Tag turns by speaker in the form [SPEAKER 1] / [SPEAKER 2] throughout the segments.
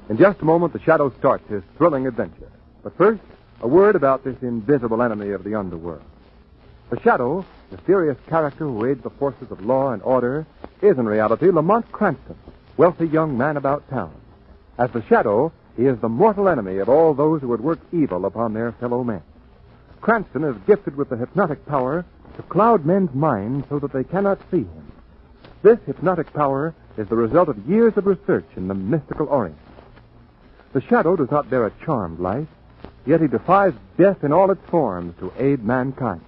[SPEAKER 1] In just a moment, the Shadow starts his thrilling adventure. But first, a word about this invisible enemy of the underworld. The Shadow, mysterious character who aids the forces of law and order, is in reality Lamont Cranston, wealthy young man about town. As the Shadow, he is the mortal enemy of all those who would work evil upon their fellow men. Cranston is gifted with the hypnotic power to cloud men's minds so that they cannot see him. This hypnotic power is the result of years of research in the mystical Orient. The Shadow does not bear a charmed life, yet he defies death in all its forms to aid mankind.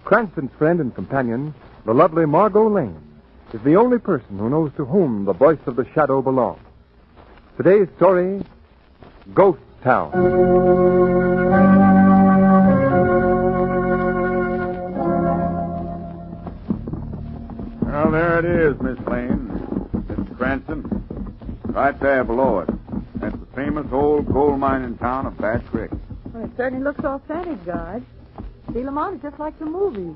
[SPEAKER 1] Cranston's friend and companion, the lovely Margot Lane, is the only person who knows to whom the voice of the Shadow belongs. Today's story, Ghost Town.
[SPEAKER 2] Well, there it is, Miss Lane. Mr. Cranston. Right there below it. That's the famous old gold mine in town of Bad Creek.
[SPEAKER 3] Well, it certainly looks authentic, Guard. See, Lamont, it's just like the movies.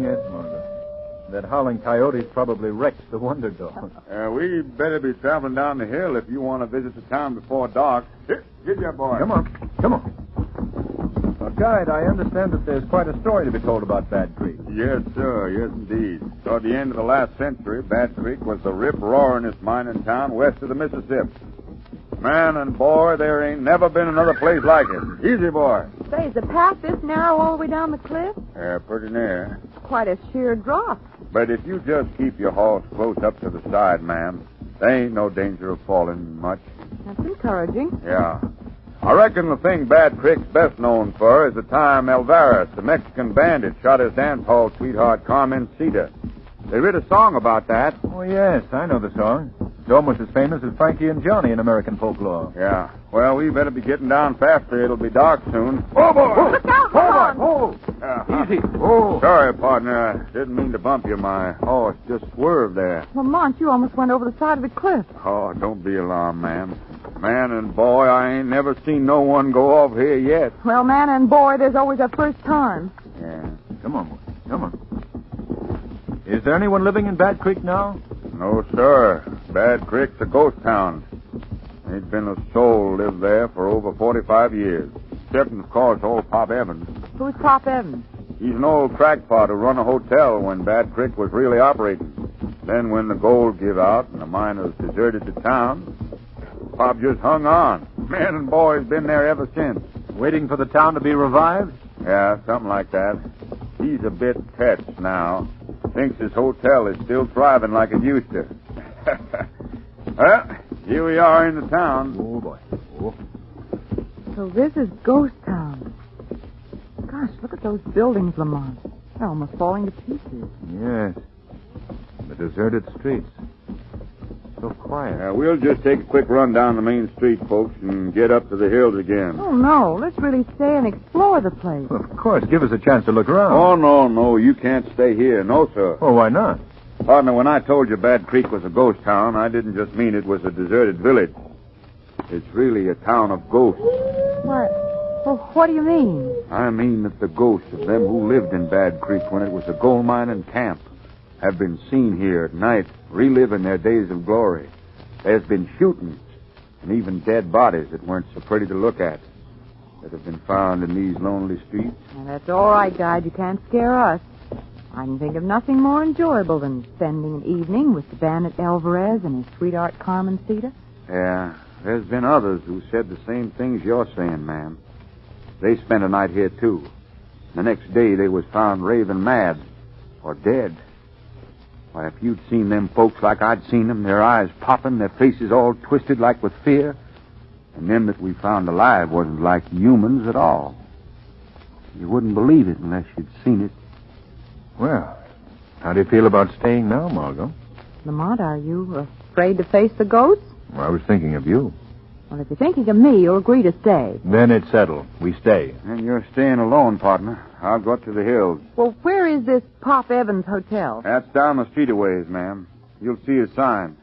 [SPEAKER 4] Yes, Margaret. That howling coyote's probably wrecked the Wonder Dog.
[SPEAKER 2] We better be traveling down the hill if you want to visit the town before dark. Here, get your boy.
[SPEAKER 4] Come on. Well, Guide, I understand that there's quite a story to be told about Bad Creek.
[SPEAKER 2] Yes, sir. Yes, indeed. Toward the end of the last century, Bad Creek was the rip-roaringest mining town west of the Mississippi. Man and boy, there ain't never been another place like it. Easy, boy.
[SPEAKER 3] Say, is the path this narrow all the way down the cliff?
[SPEAKER 2] Pretty near.
[SPEAKER 3] Quite a sheer drop.
[SPEAKER 2] But if you just keep your horse close up to the side, ma'am, there ain't no danger of falling much.
[SPEAKER 3] That's encouraging.
[SPEAKER 2] Yeah. I reckon the thing Bad Creek's best known for is the time Alvarez, the Mexican bandit, shot his dance hall sweetheart, Carmencita. They wrote a song about that.
[SPEAKER 4] Oh, yes, I know the song. It's almost as famous as Frankie and Johnny in American folklore.
[SPEAKER 2] Yeah. Well, we better be getting down faster. It'll be dark soon. Oh, boy!
[SPEAKER 3] Look out, Lamont!
[SPEAKER 4] Oh! Easy.
[SPEAKER 2] Oh. Sorry, partner. I didn't mean to bump you. My horse just swerved there.
[SPEAKER 3] Lamont, you almost went over the side of the cliff.
[SPEAKER 2] Oh, don't be alarmed, ma'am. Man and boy, I ain't never seen no one go off here yet.
[SPEAKER 3] Well, man and boy, there's always a first time.
[SPEAKER 2] Yeah.
[SPEAKER 4] Come on, boy. Come on. Is there anyone living in Bad Creek now?
[SPEAKER 2] No, sir. Bad Creek's a ghost town. Ain't been a soul lived there for over 45 years. Except, of course, old Pop Evans.
[SPEAKER 3] Who's Pop Evans?
[SPEAKER 2] He's an old crackpot who run a hotel when Bad Creek was really operating. Then when the gold give out and the miners deserted the town, Pop just hung on. Man and boy's been there ever since.
[SPEAKER 4] Waiting for the town to be revived?
[SPEAKER 2] Yeah, something like that. He's a bit touched now. Thinks his hotel is still thriving like it used to. Well, here we are in the town.
[SPEAKER 4] Oh, boy. Oh.
[SPEAKER 3] So this is Ghost Town. Gosh, look at those buildings, Lamont. They're almost falling to pieces.
[SPEAKER 4] Yes. The deserted streets. So quiet.
[SPEAKER 2] We'll just take a quick run down the main street, folks, and get up to the hills again.
[SPEAKER 3] Oh, no. Let's really stay and explore the place.
[SPEAKER 4] Well, of course. Give us a chance to look around.
[SPEAKER 2] Oh, no. You can't stay here. No, sir.
[SPEAKER 4] Oh, why not?
[SPEAKER 2] Partner, when I told you Bad Creek was a ghost town, I didn't just mean it was a deserted village. It's really a town of ghosts.
[SPEAKER 3] What? Well, what do you mean?
[SPEAKER 2] I mean that the ghosts of them who lived in Bad Creek when it was a gold mine and camp have been seen here at night, reliving their days of glory. There's been shootings and even dead bodies that weren't so pretty to look at that have been found in these lonely streets.
[SPEAKER 3] Well, that's all right, Guide. You can't scare us. I can think of nothing more enjoyable than spending an evening with the bandit Alvarez and his sweetheart Carmencita.
[SPEAKER 2] Yeah, there's been others who said the same things you're saying, ma'am. They spent a night here, too. The next day, they was found raving mad or dead. Why, if you'd seen them folks like I'd seen them, their eyes popping, their faces all twisted like with fear, and them that we found alive wasn't like humans at all. You wouldn't believe it unless you'd seen it.
[SPEAKER 4] Well, how do you feel about staying now, Margot?
[SPEAKER 3] Lamont, are you afraid to face the ghosts?
[SPEAKER 4] Well, I was thinking of you.
[SPEAKER 3] Well, if you're thinking of me, you'll agree to stay.
[SPEAKER 4] Then it's settled. We stay.
[SPEAKER 2] And you're staying alone, partner. I'll go up to the hills.
[SPEAKER 3] Well, where is this Pop Evans Hotel?
[SPEAKER 2] That's down the street a ways, ma'am. You'll see a sign.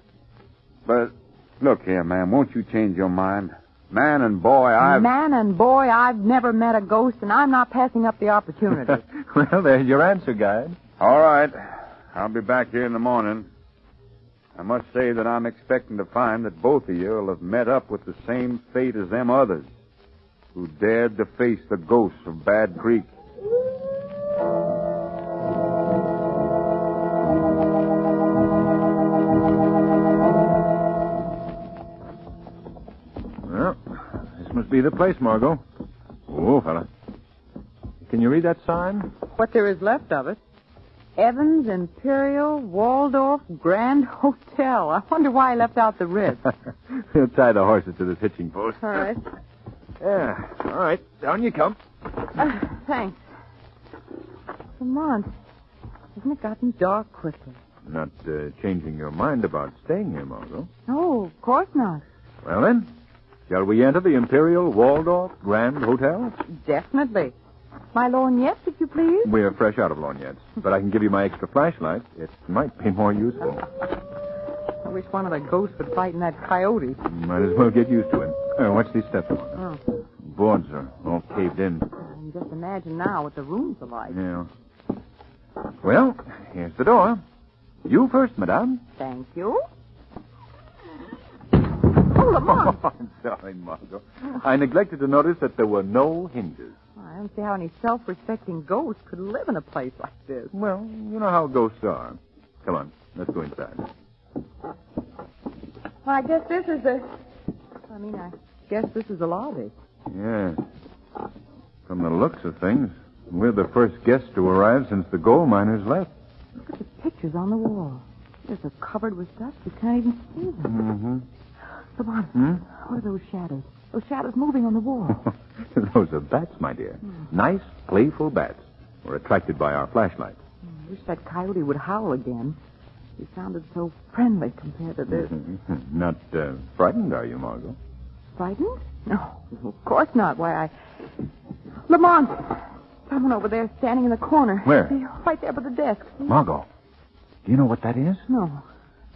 [SPEAKER 2] But, look here, ma'am, won't you change your mind? Man and boy, I've
[SPEAKER 3] never met a ghost, and I'm not passing up the opportunity.
[SPEAKER 4] Well, there's your answer, Guide.
[SPEAKER 2] All right. I'll be back here in the morning. I must say that I'm expecting to find that both of you will have met up with the same fate as them others who dared to face the ghosts of Bad Creek.
[SPEAKER 4] Well, this must be the place, Margot. Oh, fella. Can you read that sign?
[SPEAKER 3] What there is left of it. Evans Imperial Waldorf Grand Hotel. I wonder why he left out the ribs.
[SPEAKER 4] We'll tie the horses to this hitching post.
[SPEAKER 3] All right.
[SPEAKER 4] Yeah, all right. Down you come.
[SPEAKER 3] Thanks. Lamont, hasn't it gotten dark quickly?
[SPEAKER 4] Not changing your mind about staying here, Margot.
[SPEAKER 3] No, of course not.
[SPEAKER 4] Well, then, shall we enter the Imperial Waldorf Grand Hotel?
[SPEAKER 3] Definitely. My lorgnette, if you please.
[SPEAKER 4] We're fresh out of lorgnettes, but I can give you my extra flashlight. It might be more useful.
[SPEAKER 3] I wish one of the ghosts would fight in that coyote.
[SPEAKER 4] Might as well get used to it. Watch these steps.
[SPEAKER 3] Oh.
[SPEAKER 4] Boards are all caved in.
[SPEAKER 3] And just imagine now what the rooms are like.
[SPEAKER 4] Yeah. Well, here's the door. You first, madame.
[SPEAKER 3] Thank you. Oh, Lamont.
[SPEAKER 4] I'm sorry, Margot. I neglected to notice that there were no hinges.
[SPEAKER 3] I don't see how any self-respecting ghost could live in a place like this.
[SPEAKER 4] Well, you know how ghosts are. Come on, let's go inside.
[SPEAKER 3] Well, I guess this is the lobby.
[SPEAKER 4] Yeah. From the looks of things, we're the first guests to arrive since the gold miners left.
[SPEAKER 3] Look at the pictures on the wall. They're so covered with dust you can't even see them.
[SPEAKER 4] Mm-hmm.
[SPEAKER 3] Lamont, what are those shadows? Those shadows moving on the wall.
[SPEAKER 4] Those are bats, my dear. Nice, playful bats. We're attracted by our flashlights.
[SPEAKER 3] I wish that coyote would howl again. He sounded so friendly compared to this.
[SPEAKER 4] Not frightened, are you, Margot?
[SPEAKER 3] Frightened? No, of course not. Why, Lamont! Someone over there standing in the corner.
[SPEAKER 4] Where?
[SPEAKER 3] Right there by the desk.
[SPEAKER 4] Margot, do you know what that is?
[SPEAKER 3] No.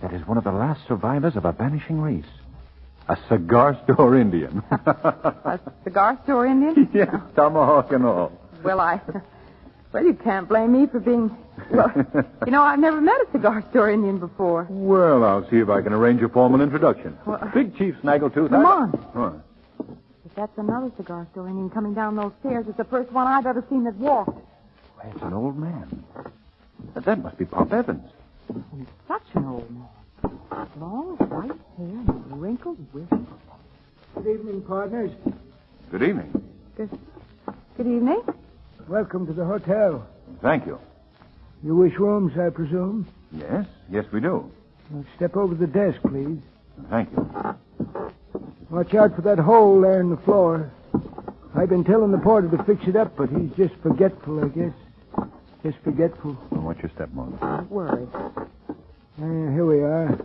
[SPEAKER 4] That is one of the last survivors of a vanishing race. A cigar store Indian.
[SPEAKER 3] A cigar store Indian?
[SPEAKER 4] Yes, tomahawk and all.
[SPEAKER 3] Well, you can't blame me for being... Well, I've never met a cigar store Indian before.
[SPEAKER 4] Well, I'll see if I can arrange a formal introduction.
[SPEAKER 3] Well,
[SPEAKER 4] Big Chief Snaggletooth.
[SPEAKER 3] Come on.
[SPEAKER 4] What?
[SPEAKER 3] If that's another cigar store Indian coming down those stairs, it's the first one I've ever seen that walked.
[SPEAKER 4] Why, it's an old man. That must be Pop Evans.
[SPEAKER 3] And such an old man. Long white hair and wrinkled whiskers.
[SPEAKER 5] Good evening, partners.
[SPEAKER 4] Good evening.
[SPEAKER 3] Good evening.
[SPEAKER 5] Welcome to the hotel.
[SPEAKER 4] Thank you.
[SPEAKER 5] You wish rooms, I presume?
[SPEAKER 4] Yes, we do.
[SPEAKER 5] Well, step over to the desk, please.
[SPEAKER 4] Thank you.
[SPEAKER 5] Watch out for that hole there in the floor. I've been telling the porter to fix it up, but he's just forgetful, I guess. Just forgetful.
[SPEAKER 4] Well, watch your step, Margot.
[SPEAKER 3] Don't worry.
[SPEAKER 5] Here we are.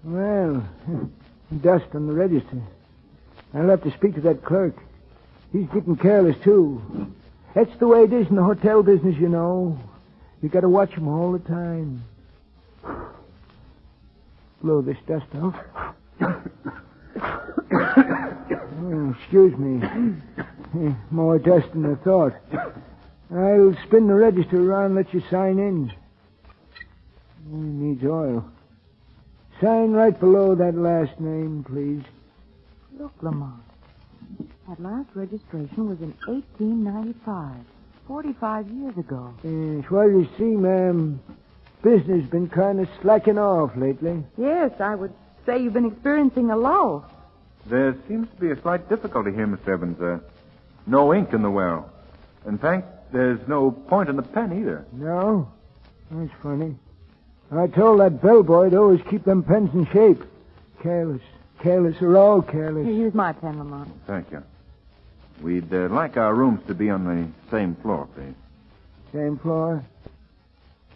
[SPEAKER 5] Well, dust on the register. I'll have to speak to that clerk. He's getting careless, too. That's the way it is in the hotel business, you know. You got to watch him all the time. Blow this dust off. Excuse me. More dust than I thought. I'll spin the register around and let you sign in. Needs oil. Sign right below that last name, please.
[SPEAKER 3] Look, Lamont. That last registration was in 1895. 45 years ago.
[SPEAKER 5] Yes, well, you see, ma'am, business has been kind of slacking off lately.
[SPEAKER 3] Yes, I would say you've been experiencing a lull.
[SPEAKER 4] There seems to be a slight difficulty here, Mr. Evans. No ink in the well. In fact, there's no point in the pen either.
[SPEAKER 5] No? That's funny. I told that bellboy to always keep them pens in shape. Careless. They're all careless.
[SPEAKER 3] Here, use my pen, Lamont.
[SPEAKER 4] Thank you. We'd like our rooms to be on the same floor, please.
[SPEAKER 5] Same floor?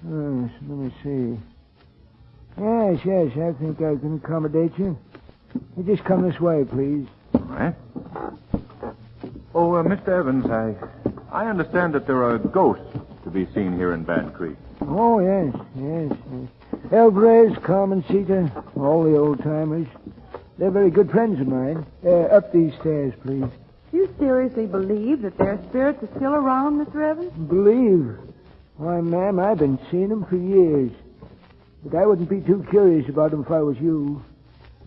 [SPEAKER 5] Yes, let me see. Yes, I think I can accommodate you. You just come this way, please.
[SPEAKER 4] All right. Oh, Mr. Evans, I understand that there are ghosts to be seen here in Bad Creek.
[SPEAKER 5] Oh, yes. Alvarez, Carmencita, all the old-timers. They're very good friends of mine. Up these stairs, please.
[SPEAKER 3] Do you seriously believe that their spirits are still around, Mr. Evans?
[SPEAKER 5] Believe? Why, ma'am, I've been seeing them for years. but I wouldn't be too curious about them if I was you.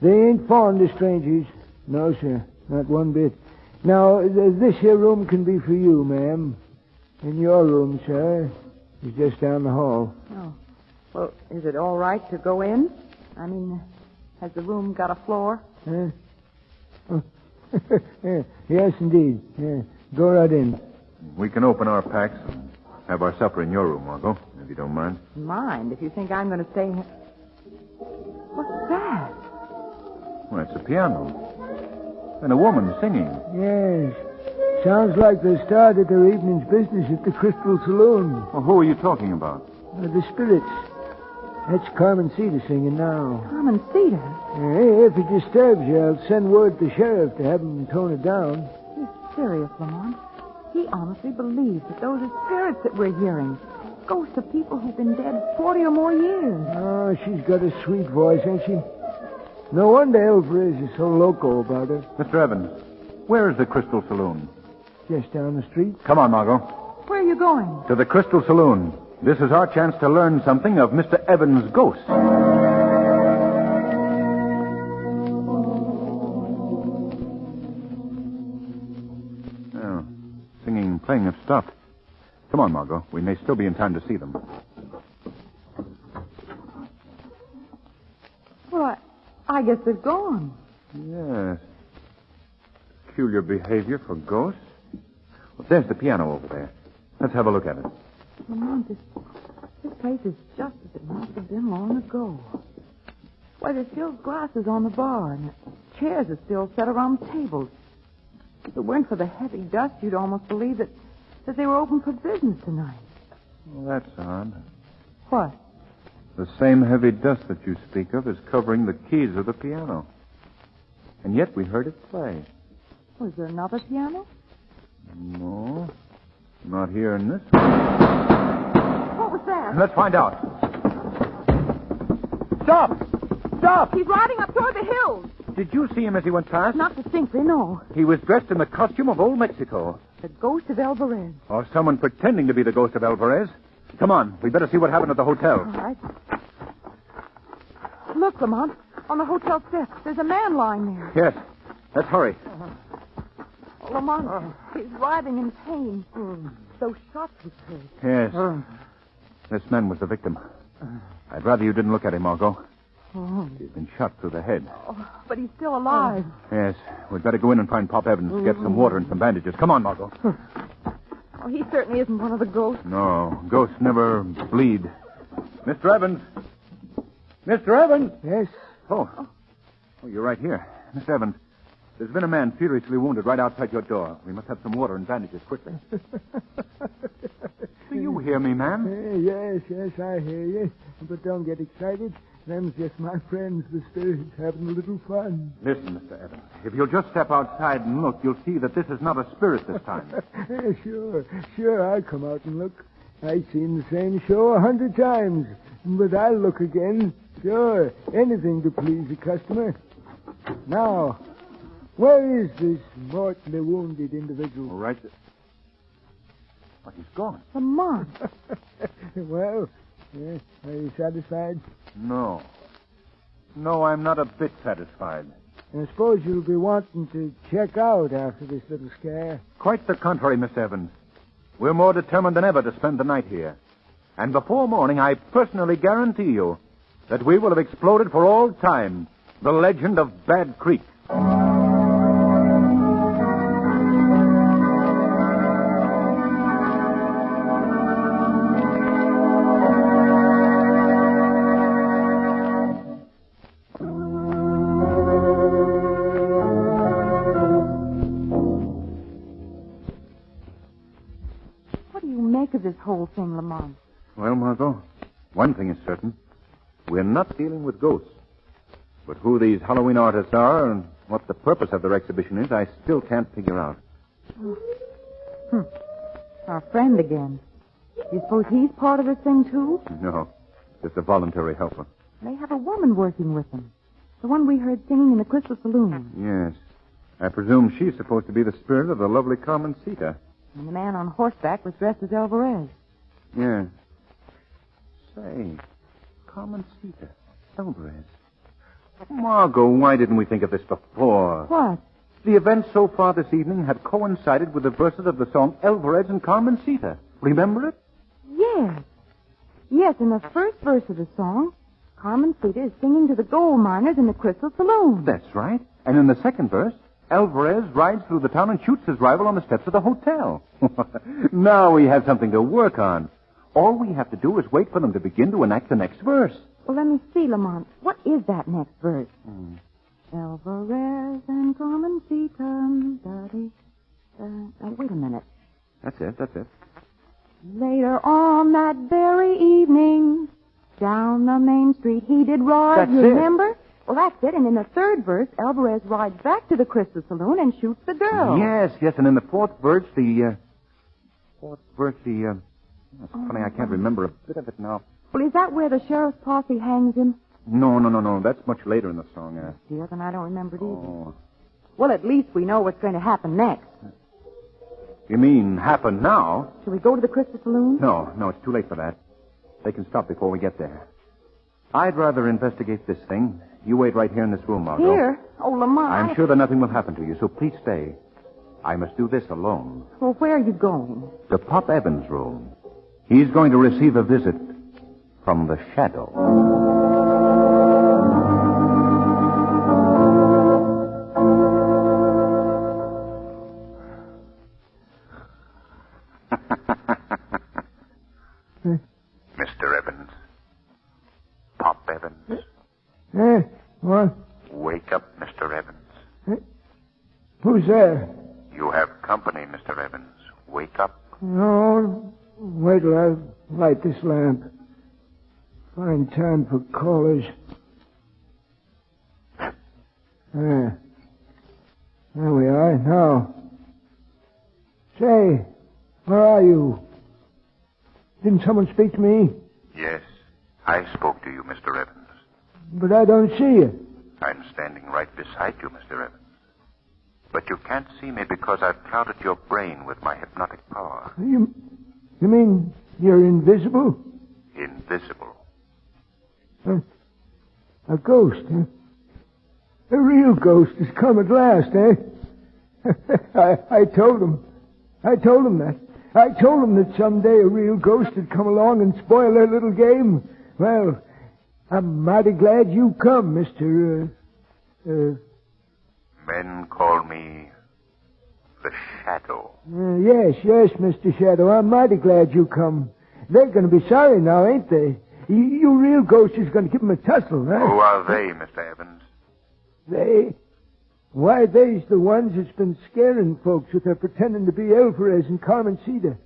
[SPEAKER 5] They ain't fond of strangers. No, sir, not one bit. Now, this here room can be for you, ma'am. And your room, sir, is just down the hall.
[SPEAKER 3] Oh. Well, is it all right to go in? I mean, has the room got a floor?
[SPEAKER 5] Huh? Oh. Yes, indeed. Yeah. Go right in.
[SPEAKER 4] We can open our packs and have our supper in your room, Margot, if you don't mind.
[SPEAKER 3] Mind if you think I'm going to stay here. What's that?
[SPEAKER 4] Well, it's a piano. And a woman singing.
[SPEAKER 5] Yes. Sounds like the start of their evening's business at the Crystal Saloon.
[SPEAKER 4] Well, who are you talking about?
[SPEAKER 5] The spirits. That's Carmen Cedar singing now.
[SPEAKER 3] Carmen Cedar?
[SPEAKER 5] Hey, if it disturbs you, I'll send word to the sheriff to have him tone it down.
[SPEAKER 3] He's serious, Lamont. He honestly believes that those are spirits that we're hearing. Ghosts of people who've been dead 40 or more years.
[SPEAKER 5] Oh, she's got a sweet voice, ain't she? No wonder Alvarez is so loco about her.
[SPEAKER 4] Mr. Evans, where is the Crystal Saloon?
[SPEAKER 5] Just down the street.
[SPEAKER 4] Come on, Margot.
[SPEAKER 3] Where are you going?
[SPEAKER 4] To the Crystal Saloon. This is our chance to learn something of Mr. Evans' ghost. Oh, singing and playing have stopped. Come on, Margot. We may still be in time to see them.
[SPEAKER 3] Well, I guess they're gone.
[SPEAKER 4] Yes. Peculiar behavior for ghosts. Well, there's the piano over there. Let's have a look at it.
[SPEAKER 3] Lamont, this place is just as it must have been long ago. Why, there's still glasses on the bar, and the chairs are still set around tables. If it weren't for the heavy dust, you'd almost believe that they were open for business tonight.
[SPEAKER 4] Well, that's odd.
[SPEAKER 3] What?
[SPEAKER 4] The same heavy dust that you speak of is covering the keys of the piano. And yet we heard it play.
[SPEAKER 3] Was there another piano?
[SPEAKER 4] No, not here in this one.
[SPEAKER 3] What was that?
[SPEAKER 4] Let's find out. Stop! Stop!
[SPEAKER 3] He's riding up toward the hills.
[SPEAKER 4] Did you see him as he went past?
[SPEAKER 3] Not distinctly, no.
[SPEAKER 4] He was dressed in the costume of old Mexico.
[SPEAKER 3] The ghost of Alvarez.
[SPEAKER 4] Or someone pretending to be the ghost of Alvarez. Come on, we better see what happened at the hotel.
[SPEAKER 3] All right. Look, Lamont, on the hotel steps. There's a man lying there.
[SPEAKER 4] Yes, let's hurry.
[SPEAKER 3] Lamont, he's writhing in pain. Those shots he took.
[SPEAKER 4] Yes. This man was the victim. I'd rather you didn't look at him, Margot. He's been shot through the head.
[SPEAKER 3] Oh, but he's still alive.
[SPEAKER 4] Yes, we'd better go in and find Pop Evans, get some water and some bandages. Come on, Margot.
[SPEAKER 3] Oh, he certainly isn't one of the ghosts.
[SPEAKER 4] No, ghosts never bleed. Mr. Evans. Mr. Evans!
[SPEAKER 5] Yes?
[SPEAKER 4] Oh, you're right here. Mr. Evans, there's been a man furiously wounded right outside your door. We must have some water and bandages quickly. Do you hear me, man?
[SPEAKER 5] Yes, I hear you. But don't get excited. Them's just my friends, the spirits, having a little fun.
[SPEAKER 4] Listen, Mr. Evans, if you'll just step outside and look, you'll see that this is not a spirit this time.
[SPEAKER 5] Sure, I'll come out and look. I've seen the same show 100 times. But I'll look again. Sure, anything to please the customer. Now, where is this mortally wounded individual?
[SPEAKER 4] Right there. But he's gone.
[SPEAKER 3] Lamont.
[SPEAKER 5] Well, are you satisfied?
[SPEAKER 4] No, I'm not a bit satisfied.
[SPEAKER 5] I suppose you'll be wanting to check out after this little scare.
[SPEAKER 4] Quite the contrary, Miss Evans. We're more determined than ever to spend the night here. And before morning, I personally guarantee you that we will have exploded for all time the legend of Bad Creek.
[SPEAKER 3] Of this whole thing, Lamont?
[SPEAKER 4] Well, Margot, one thing is certain. We're not dealing with ghosts. But who these Halloween artists are and what the purpose of their exhibition is, I still can't figure out.
[SPEAKER 3] Our friend again. You suppose he's part of this thing, too?
[SPEAKER 4] No, just a voluntary helper.
[SPEAKER 3] They have a woman working with them. The one we heard singing in the Crystal Saloon.
[SPEAKER 4] Yes. I presume she's supposed to be the spirit of the lovely Carmen Cedar.
[SPEAKER 3] And the man on horseback was dressed as Alvarez.
[SPEAKER 4] Yeah. Say, Carmencita. Alvarez. Margot, why didn't we think of this before?
[SPEAKER 3] What?
[SPEAKER 4] The events so far this evening had coincided with the verses of the song Alvarez and Carmencita. Remember it?
[SPEAKER 3] Yes. Yes, in the first verse of the song, Carmencita is singing to the gold miners in the Crystal Saloon.
[SPEAKER 4] That's right. And in the second verse, Alvarez rides through the town and shoots his rival on the steps of the hotel. Now we have something to work on. All we have to do is wait for them to begin to enact the next verse.
[SPEAKER 3] Well, let me see, Lamont. What is that next verse? Alvarez and Carmencita. Wait a minute.
[SPEAKER 4] That's it.
[SPEAKER 3] Later on that very evening, down the main street he did ride.
[SPEAKER 4] That's
[SPEAKER 3] you
[SPEAKER 4] it.
[SPEAKER 3] remember? Well, that's it. And in the third verse, Alvarez rides back to the Crystal Saloon and shoots the girl.
[SPEAKER 4] Yes. And in the fourth verse, it's funny, I can't remember a bit of it now.
[SPEAKER 3] Well, is that where the sheriff's posse hangs him?
[SPEAKER 4] No. That's much later in the song.
[SPEAKER 3] Dear, then I don't remember it either.
[SPEAKER 4] Oh.
[SPEAKER 3] Well, at least we know what's going to happen next.
[SPEAKER 4] You mean happen now?
[SPEAKER 3] Shall we go to the Crystal Saloon?
[SPEAKER 4] No, it's too late for that. They can stop before we get there. I'd rather investigate this thing. You wait right here in this room, Margot.
[SPEAKER 3] Here? Oh, Lamont.
[SPEAKER 4] I'm sure that nothing will happen to you, so please stay. I must do this alone.
[SPEAKER 3] Well, where are you going?
[SPEAKER 4] To Pop Evans' room. He's going to receive a visit from the shadow.
[SPEAKER 2] Mr. Evans. Pop Evans.
[SPEAKER 5] What?
[SPEAKER 2] Wake up, Mr. Evans.
[SPEAKER 5] Who's there?
[SPEAKER 2] You have company, Mr. Evans. Wake up.
[SPEAKER 5] No, wait till I light this lamp. Fine time for callers. There we are, now. Say, where are you? Didn't someone speak to me?
[SPEAKER 2] Yes, I spoke to you, Mr. Evans.
[SPEAKER 5] But I don't see you.
[SPEAKER 2] I'm standing right beside you, Mr. Evans. But you can't see me because I've clouded your brain with my hypnotic power.
[SPEAKER 5] You mean you're invisible?
[SPEAKER 2] Invisible.
[SPEAKER 5] A ghost, huh? A real ghost has come at last, eh? I told him that. I told him that someday a real ghost would come along and spoil their little game. Well, I'm mighty glad you come, Mr.
[SPEAKER 2] Men call me the Shadow.
[SPEAKER 5] Yes, Mr. Shadow. I'm mighty glad you come. They're going to be sorry now, ain't they? You real ghost is going to give them a tussle, huh?
[SPEAKER 2] Who are they, Mr. Evans?
[SPEAKER 5] They? Why, they's the ones that's been scaring folks with their pretending to be Alvarez and Carmencita.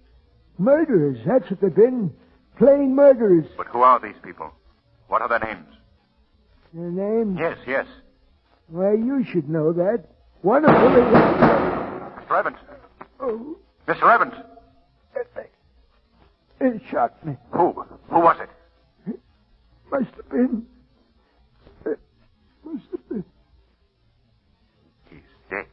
[SPEAKER 5] Murderers, that's what they've been. Plain murderers.
[SPEAKER 2] But who are these people? What are their names?
[SPEAKER 5] Their names?
[SPEAKER 2] Yes.
[SPEAKER 5] Why, you should know that. One of them is...
[SPEAKER 2] Mr. Evans.
[SPEAKER 5] Oh,
[SPEAKER 2] Mr. Evans.
[SPEAKER 5] it shot me.
[SPEAKER 2] Who was it?
[SPEAKER 5] Must have been... Must have been...
[SPEAKER 2] He's dead.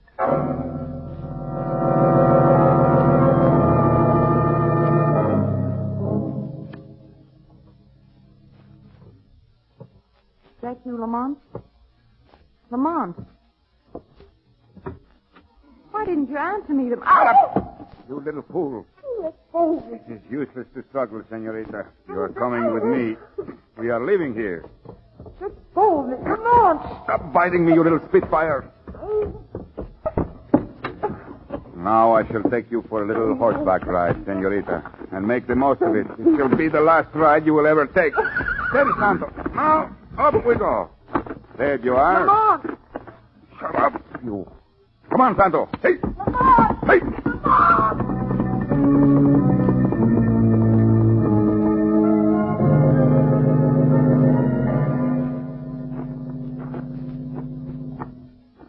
[SPEAKER 3] Is that you, Lamont? Lamont. Why didn't you answer me?
[SPEAKER 2] You little fool. It is useless to struggle, senorita. You are coming with me. We are leaving here.
[SPEAKER 3] Just hold me, Lamont.
[SPEAKER 2] Stop biting me, you little spitfire. Now I shall take you for a little horseback ride, senorita, and make the most of it. It shall be the last ride you will ever take. Steady, Santo. Now, up we go. There you are.
[SPEAKER 3] Lamont.
[SPEAKER 2] Shut up, you. Come on, Santo. Hey.
[SPEAKER 3] Lamont.
[SPEAKER 2] Hey.
[SPEAKER 3] Lamont.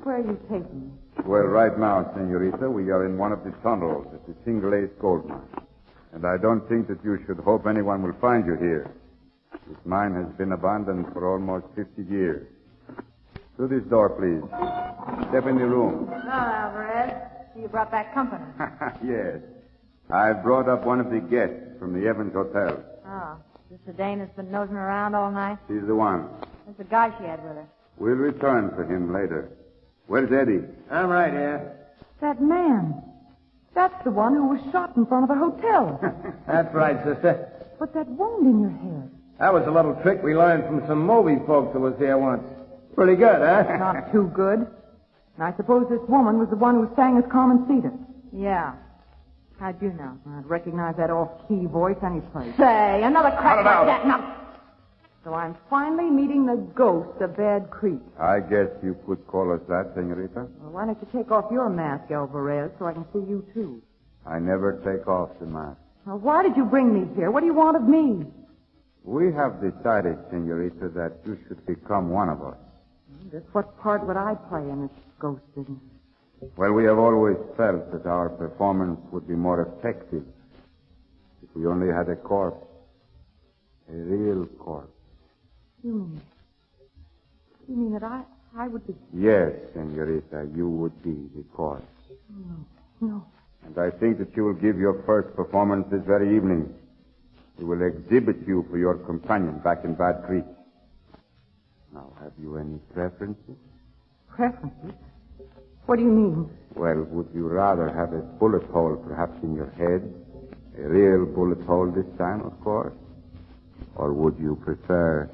[SPEAKER 3] Where are you taking me?
[SPEAKER 2] Well, right now, senorita, we are in one of the tunnels at the Single Ace gold mine. And I don't think that you should hope anyone will find you here. This mine has been abandoned for almost 50 years. Through this door, please. Step in the room.
[SPEAKER 6] Hello, Alvarez. You brought back company.
[SPEAKER 2] Yes. I brought up one of the guests from the Evans Hotel.
[SPEAKER 6] Oh. Is this the dame that's been nosing around all night?
[SPEAKER 2] She's the one.
[SPEAKER 6] There's the guy she had with her.
[SPEAKER 2] We'll return for him later. Where's Eddie?
[SPEAKER 7] I'm right here.
[SPEAKER 3] That man. That's the one who was shot in front of the hotel.
[SPEAKER 7] That's right, sister.
[SPEAKER 3] But that wound in your head.
[SPEAKER 7] That was a little trick we learned from some movie folks who was here once. Pretty good, huh?
[SPEAKER 3] Not too good. And I suppose this woman was the one who sang as Carmen Cedar.
[SPEAKER 6] Yeah. How'd you know?
[SPEAKER 3] I'd recognize that off-key voice any place.
[SPEAKER 6] Say, another crack like that. Now,
[SPEAKER 3] So I'm finally meeting the ghost of Bad Creek.
[SPEAKER 2] I guess you could call us that, senorita.
[SPEAKER 3] Well, why don't you take off your mask, Alvarez, so I can see you, too?
[SPEAKER 2] I never take off the mask.
[SPEAKER 3] Now, why did you bring me here? What do you want of me?
[SPEAKER 2] We have decided, senorita, that you should become one of us.
[SPEAKER 3] Just what part would I play in this ghost business?
[SPEAKER 2] Well, we have always felt that our performance would be more effective if we only had a corpse. A real corpse.
[SPEAKER 3] You mean that I would be...
[SPEAKER 2] Yes, senorita, you would be the corpse.
[SPEAKER 3] No.
[SPEAKER 2] And I think that you will give your first performance this very evening. We will exhibit you for your companion back in Bad Creek. Now, have you any preferences?
[SPEAKER 3] Preferences? What do you mean?
[SPEAKER 2] Well, would you rather have a bullet hole perhaps in your head? A real bullet hole this time, of course? Or would you prefer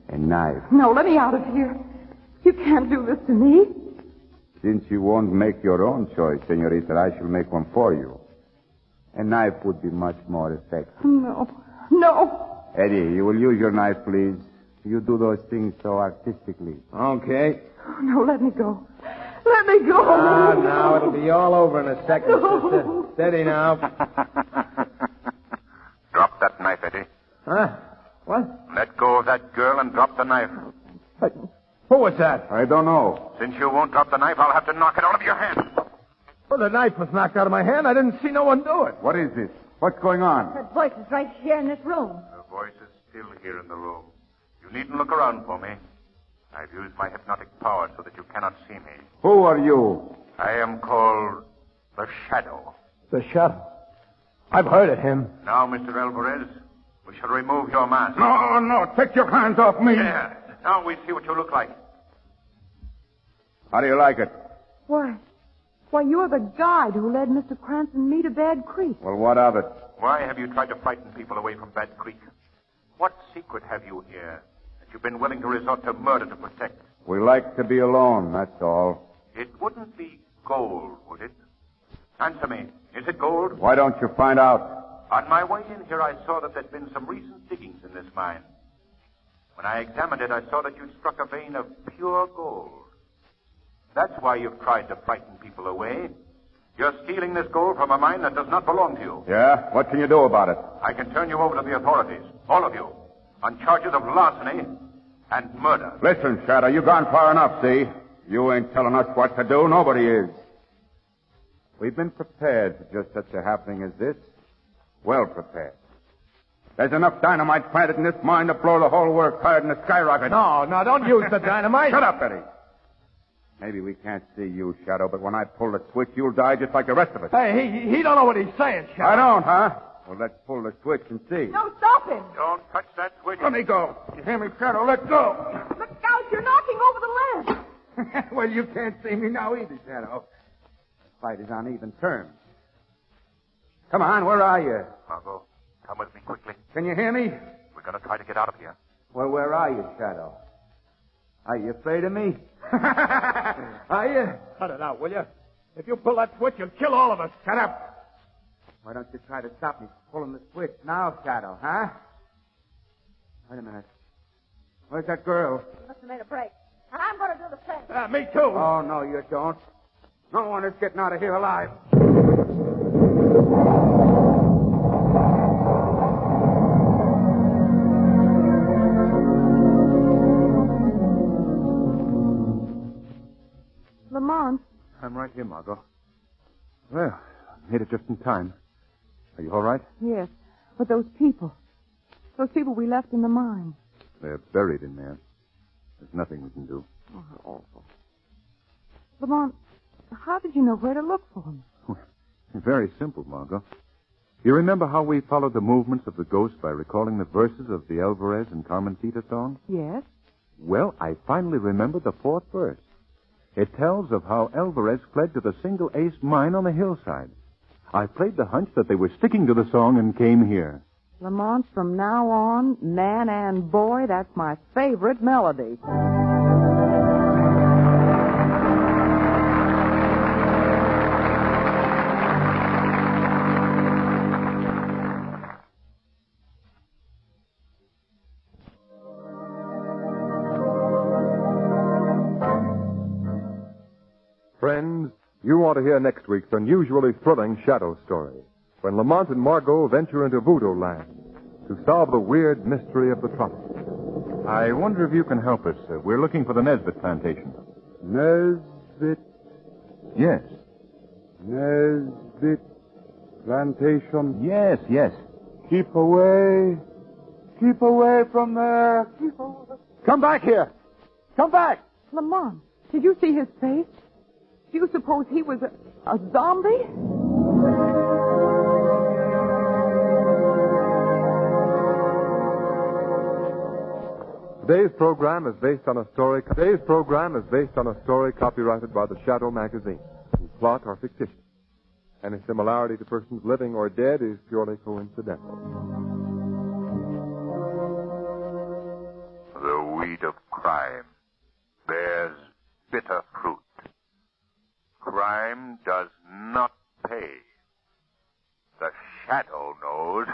[SPEAKER 2] a knife?
[SPEAKER 3] No, let me out of here. You can't do this to me.
[SPEAKER 2] Since you won't make your own choice, senorita, I shall make one for you. A knife would be much more effective.
[SPEAKER 3] No.
[SPEAKER 2] Eddie, you will use your knife, please. You do those things so artistically.
[SPEAKER 7] Okay.
[SPEAKER 3] Oh, no, let me go. Let me go.
[SPEAKER 7] Now, it'll be all over in a second, sister. Steady now.
[SPEAKER 4] Drop that knife, Eddie.
[SPEAKER 7] Huh? What?
[SPEAKER 4] Let go of that girl and drop the knife.
[SPEAKER 7] Who was that?
[SPEAKER 2] I don't know.
[SPEAKER 4] Since you won't drop the knife, I'll have to knock it out of your hand.
[SPEAKER 7] Well, the knife was knocked out of my hand. I didn't see no one do it.
[SPEAKER 2] What is this? What's going on?
[SPEAKER 6] that voice is right here in this room.
[SPEAKER 4] The voice is still here in the room. You needn't look around for me. I've used my hypnotic power so that you cannot see me.
[SPEAKER 2] Who are you?
[SPEAKER 4] I am called the Shadow.
[SPEAKER 7] The Shadow. I've heard of him.
[SPEAKER 4] Now, Mr. Alvarez, we shall remove your mask.
[SPEAKER 2] No, take your hands off me.
[SPEAKER 4] There. Now we see what you look like.
[SPEAKER 2] How do you like it?
[SPEAKER 3] Why, you're the guide who led Mr. Krantz and me to Bad Creek.
[SPEAKER 2] Well, what of it?
[SPEAKER 4] Why have you tried to frighten people away from Bad Creek? What secret have you here that you've been willing to resort to murder to protect?
[SPEAKER 2] We like to be alone, that's all.
[SPEAKER 4] It wouldn't be gold, would it? Answer me. Is it gold?
[SPEAKER 2] Why don't you find out?
[SPEAKER 4] On my way in here, I saw that there'd been some recent diggings in this mine. When I examined it, I saw that you'd struck a vein of pure gold. That's why you've tried to frighten people away. You're stealing this gold from a mine that does not belong to you.
[SPEAKER 2] Yeah? What can you do about it?
[SPEAKER 4] I can turn you over to the authorities, all of you, on charges of larceny and murder.
[SPEAKER 2] Listen, Shadow, you've gone far enough, see? You ain't telling us what to do. Nobody is. We've been prepared for just such a happening as this. Well prepared. There's enough dynamite planted in this mine to blow the whole works higher than a skyrocket.
[SPEAKER 7] No, don't use the dynamite.
[SPEAKER 2] Shut up, Eddie. Maybe we can't see you, Shadow, but when I pull the switch, you'll die just like the rest of us.
[SPEAKER 7] Hey, he don't know what he's saying, Shadow.
[SPEAKER 2] I don't, huh? Well, let's pull the switch and see.
[SPEAKER 3] No, stop him.
[SPEAKER 4] Don't touch that switch.
[SPEAKER 2] Let me go. You hear me, Shadow? Let go.
[SPEAKER 3] Look out, you're knocking over the lamp.
[SPEAKER 2] Well, you can't see me now either, Shadow. The fight is on even terms. Come on, where are you?
[SPEAKER 4] Margot, come with me quickly.
[SPEAKER 2] Can you hear me?
[SPEAKER 4] We're going to try to get out of here.
[SPEAKER 2] Well, where are you, Shadow? Are you afraid of me? Are you?
[SPEAKER 7] Cut it out, will you? If you pull that switch, you'll kill all of us.
[SPEAKER 2] Shut up. Why don't you try to stop me pulling the switch now, Shadow, huh? Wait a minute. Where's that girl?
[SPEAKER 6] Must have made a break. And I'm going to do the same.
[SPEAKER 7] Me too.
[SPEAKER 2] Oh, no, you don't. No one is getting out of here alive.
[SPEAKER 3] Lamont.
[SPEAKER 1] I'm right here, Margot. Well, made it just in time. Are you all right?
[SPEAKER 3] Yes, but those people we left in the mine.
[SPEAKER 1] They're buried in there. There's nothing we can do.
[SPEAKER 3] Oh, how awful. Lamont, how did you know where to look for them?
[SPEAKER 1] Very simple, Margot.
[SPEAKER 4] You remember how we followed the movements of the ghost by recalling the verses of the Alvarez and Carmencita song?
[SPEAKER 3] Yes?
[SPEAKER 4] Well, I finally remembered the fourth verse. It tells of how Alvarez fled to the Single Ace mine on the hillside. I played the hunch that they were sticking to the song and came here.
[SPEAKER 3] Lamont, from now on, man and boy, that's my favorite melody.
[SPEAKER 1] Friends, you want to hear next week's unusually thrilling shadow story, when Lamont and Margot venture into voodoo land to solve the weird mystery of the tropics.
[SPEAKER 4] I wonder if you can help us. We're looking for the Nesbit plantation.
[SPEAKER 2] Nesbit.
[SPEAKER 4] Yes.
[SPEAKER 2] Nesbit plantation.
[SPEAKER 4] Yes, yes.
[SPEAKER 2] Keep away. Keep away from there. Keep away.
[SPEAKER 5] Come back here. Come back.
[SPEAKER 3] Lamont, did you see his face? Do you suppose he was a zombie?
[SPEAKER 1] Today's program is based on a story copyrighted by the Shadow magazine, whose plot are fictitious. Any similarity to persons living or dead is purely coincidental.
[SPEAKER 8] The weed of crime bears bitter fruit. Crime does not pay. The shadow knows.